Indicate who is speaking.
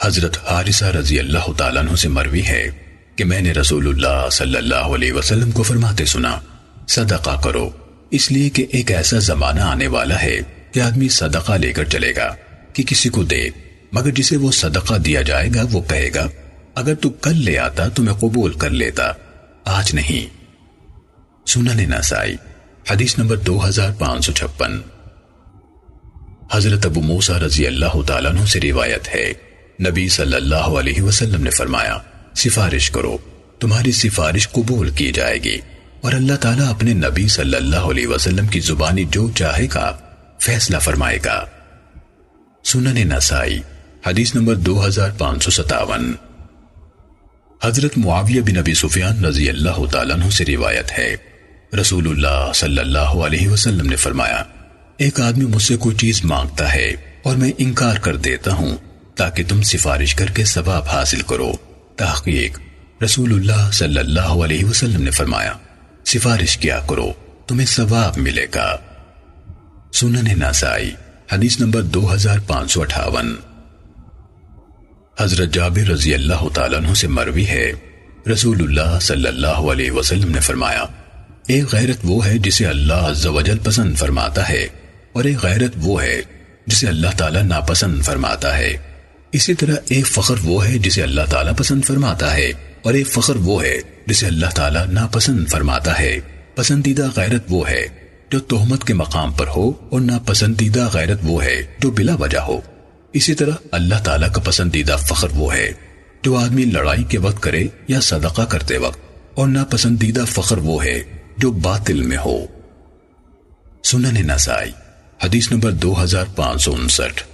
Speaker 1: حضرت حارثہ رضی اللہ تعالیٰ عنہ سے مروی ہے کہ میں نے رسول اللہ صلی اللہ علیہ وسلم کو فرماتے سنا، صدقہ کرو، اس لیے کہ ایک ایسا زمانہ آنے والا ہے کہ آدمی صدقہ لے کر چلے گا کہ کسی کو دے، مگر جسے وہ صدقہ دیا جائے گا وہ کہے گا اگر تو کل لے آتا تو میں قبول کر لیتا، آج نہیں۔ سنن نسائی حدیث نمبر 2556۔ حضرت ابو موسیٰ رضی اللہ تعالیٰ عنہ سے روایت ہے، نبی صلی اللہ علیہ وسلم نے فرمایا، سفارش کرو، تمہاری سفارش قبول کی جائے گی، اور اللہ تعالیٰ اپنے نبی صلی اللہ علیہ وسلم کی زبانی جو چاہے گا فیصلہ فرمائے گا۔ سنن نسائی حدیث نمبر 2557۔ حضرت معاویہ بن ابی سفیان رضی اللہ تعالیٰ عنہ سے روایت ہے، رسول اللہ صلی اللہ علیہ وسلم نے فرمایا، ایک آدمی مجھ سے کوئی چیز مانگتا ہے اور میں انکار کر دیتا ہوں تاکہ تم سفارش کر کے ثواب حاصل کرو۔ تحقیق رسول اللہ صلی اللہ علیہ وسلم نے فرمایا، سفارش کیا کرو، تمہیں ثواب ملے گا۔ سنن نسائی حدیث نمبر 2558۔ حضرت جابر رضی اللہ تعالیٰ عنہ سے مروی ہے، رسول اللہ صلی اللہ علیہ وسلم نے فرمایا، ایک غیرت وہ ہے جسے اللہ عز و جل پسند فرماتا ہے، اور ایک غیرت وہ ہے جسے اللہ تعالیٰ ناپسند فرماتا ہے۔ اسی طرح ایک فخر وہ ہے جسے اللہ تعالیٰ پسند فرماتا ہے، اور ایک فخر وہ ہے جسے اللہ تعالیٰ ناپسند فرماتا ہے۔ پسندیدہ غیرت وہ ہے جو تہمت کے مقام پر ہو، اور ناپسندیدہ غیرت وہ ہے جو بلا وجہ ہو۔ اسی طرح اللہ تعالیٰ کا پسندیدہ فخر وہ ہے جو آدمی لڑائی کے وقت کرے یا صدقہ کرتے وقت، اور ناپسندیدہ فخر وہ ہے جو باطل میں ہو۔ سنن نسائی حدیث نمبر 2559۔